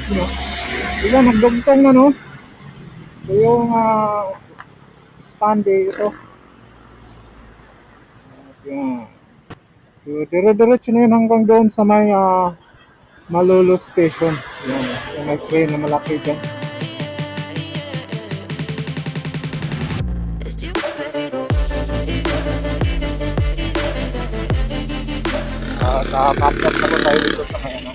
You know? Diba, nagdugtong na, no? Ito yung span day ito. Yan. So, dire-diretso na yun hanggang doon sa may Malolo Station. Yan. Yung may train na malaki dyan. Nakakapit na po tayo dito sa may ano.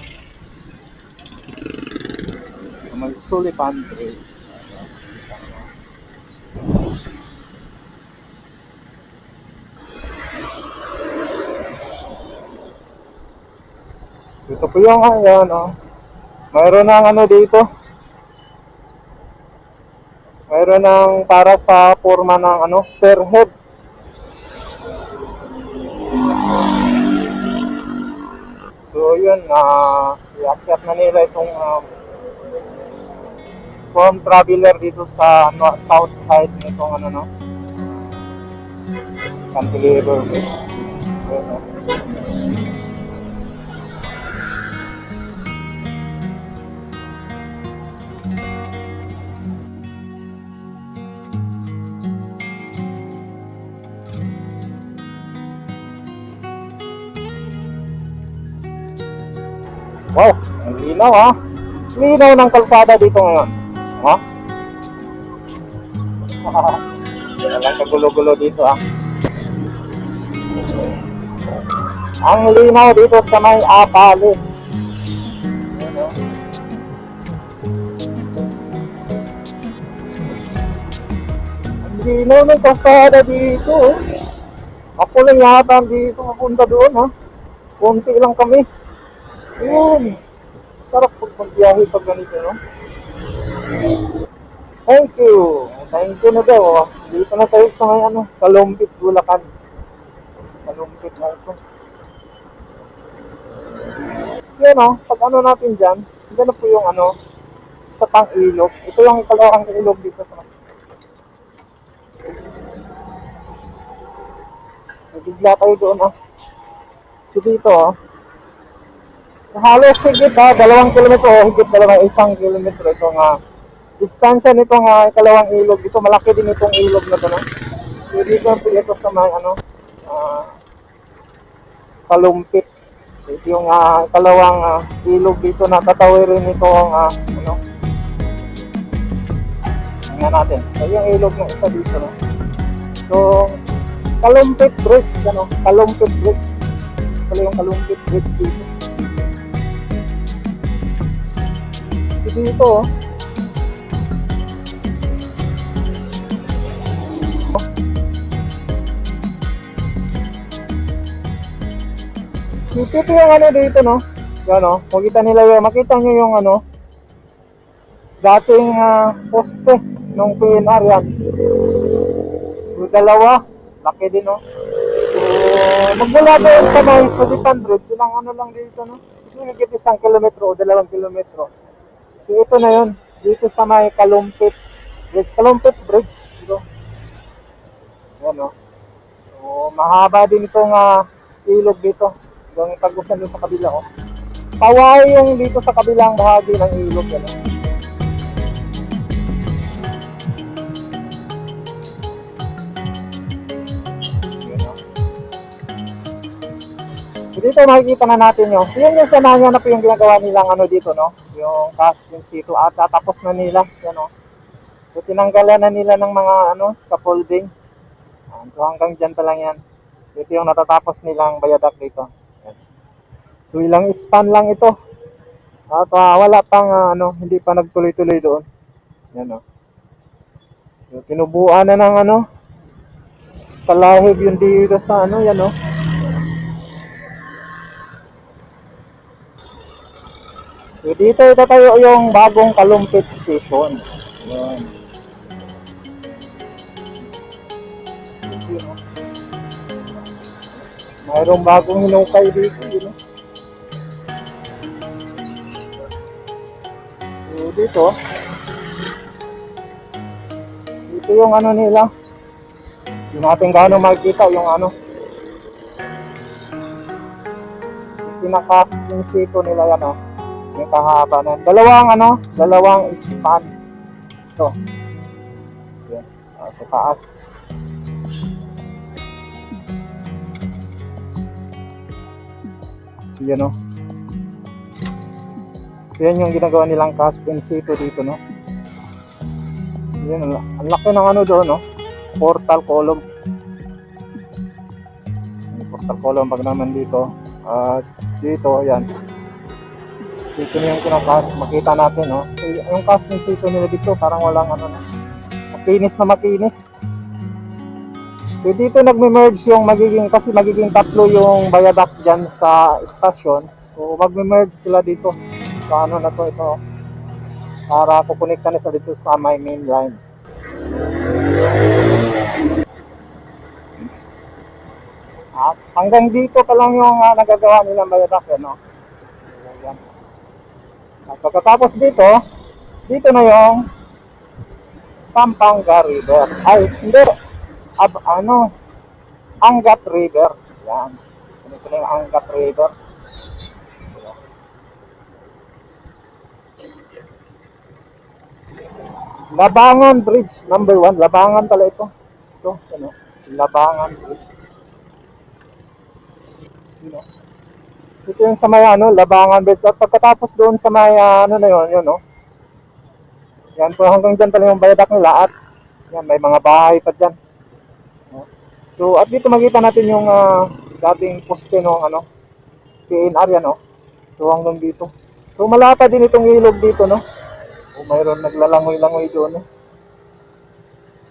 Sa may Sullivan Bridge. So, ito po yung ayan, oh. Mayroon ng ano dito. Mayroon ng para sa forma ng ano, per head. So yun, i-accept na nila itong from traveler dito sa ano, south side nitong ano, no, Cantilever Bridge. Yun, no? Wow, ang linaw ha. Linaw ng kalsada dito ngayon. Ha? Walang kagulo-gulo dito ha. Ang linaw dito sa may Apale. Yun, no? Ang linaw ng kalsada dito. Ako lang yata dito mapunta doon ha. Kunti lang kami. Yun. Sarap pag magbiyahe pag ganito, no? Thank you. Thank you na daw. Dito na tayo sa may ano, Kalumpit, Bulacan. Kalumpit na ito. So yun, no? Pag ano natin dyan, dyan na po yung ano, isa pang ilog. Ito yung kalawang ilog dito sa nabigla tayo doon, ah. So dito, ah. So, halos higit, 2 kilometro, higit 1 kilometro. Ito nga, distansya nito nga, kalawang ilog. Ito, malaki din itong ilog na ito, no? So dito po ito sa may, ano, Kalumpit. So, ito yung kalawang ilog dito na tatawirin nito ang, ano, tingnan natin. So, yung ilog ng isa dito, no? So, Kalumpit Bridge, ano, Kalumpit Bridge. Ito yung Kalumpit Bridge dito. Dito, oh. Dito yung ano dito, no? Yan, no? Makita nila yung, makita nyo yung ano, dating poste nung PNR yan. Yung dalawa, laki din, no? So, magmula doon sa may Sullivan Bridge, silang ano lang dito, no? Ito higit 1 kilometro o 2 kilometro. So, ito na yun. Dito sa may Kalumpit Bridge. Kalumpit Bridge. Dito. Yan, no? So, mahaba din itong ilog dito. Hanggang tagusan doon sa kabila, oh. Paway yung dito sa kabilang bahagi ng ilog, yan, no? So, dito makikita na natin yung, yun yung sananya na po yung ginagawa nilang ano dito, no? Yung casting situ at tapos na nila, yan, no? So, tinanggalan na nila ng mga ano, scaffolding. So, hanggang dyan pa lang yan. Ito yung natatapos nilang bayadak dito. Yan. So, ilang span lang ito. At wala pang ano, hindi pa nagtuloy-tuloy doon. Yan, no? So, tinubuan na ng ano, palahib yung dito sa ano, yan, no? So, dito itatayo yung bagong Kalumpit Station. Yan. Mayroong bagong hinukay dito, you know? So, dito yung ano nila. Hindi natin gaano makikita yung ano, pinaka-skin sito nila yan, oh. Yung kahaba na. Dalawang span. Ito. Yan. Sa taas. So yan o. So yan yung ginagawa nilang cast in situ dito, no? Yan, ang laki ng ano doon, no? Portal column. Yung portal column pag naman dito. At dito, yan. Situ na yung kinakast. Makita natin, no? So, yung cast in situ nila dito, parang walang ano, no? Makinis na makinis. So dito nagme-merge yung kasi magiging tatlo yung viaduct dyan sa station. So magme-merge sila dito. So ano na to, ito. Para kukunik na sila dito sa my main line. At hanggang dito pa lang yung nagagawa nilang viaduct, no? So, yan. At pagkatapos dito na yung Pampanga River. Ay, hindi. Angat River. Yan. Ito na yung Angat River. Labangan Bridge number 1. Labangan pala ito. Ito, ano? Labangan Bridge. Ito yung sa may Labangan Bridge. At pagkatapos doon sa may na yun, no? Yan po, hanggang dyan pala yung viaduct nila. At yan, may mga bahay pa dyan. So, at dito makita natin yung dating poste ng PNR yan, no? So, hanggang dito. So, malapa din itong ilog dito, no? O, mayroon naglalangoy-langoy doon, no?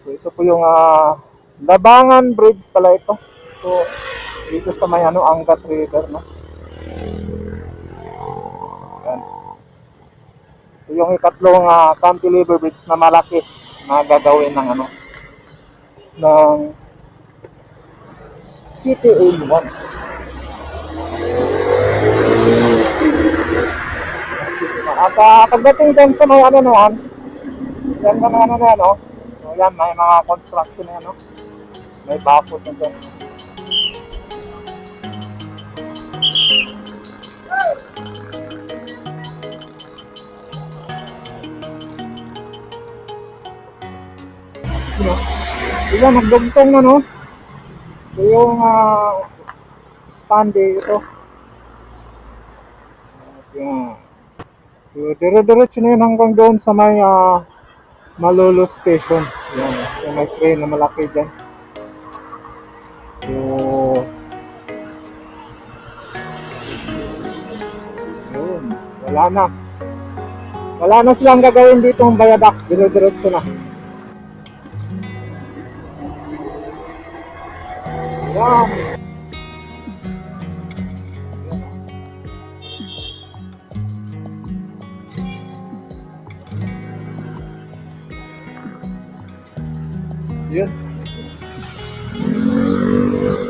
So, ito po yung Labangan Bridge pala ito. So, dito sa may Angat River, no? Yan. So, yung ikatlong cantilever bridge na malaki na gagawin ng ng CTA1. At pagdating dyan sa may na yan, yan na yan, no? So yan, may mga construction na yan, no? May bakod na dyan. Yan, nagdugtong na, no? So yung span dito. Yan. So, dire-diretso na yun hanggang doon sa may Malolo Station. Yan. So, may train na malaki dyan. So, yun. Wala na. Wala na silang gagawin dito ang viaduct. Dire-diretso na. Yan. Yun.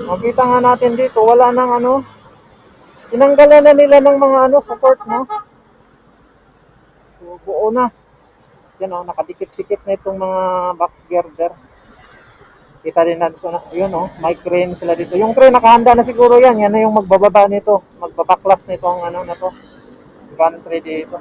Makita nga natin dito, wala nang tinanggalan na nila ng mga support, no? So, buo na. Yan, nakadikit-dikit na itong mga box girder. Kita din natin, yun, may crane sila dito. Yung crane, nakahanda na siguro yan. Yan na yung magbababa nito. Magbabaklas nito ang na to. Gantry dito.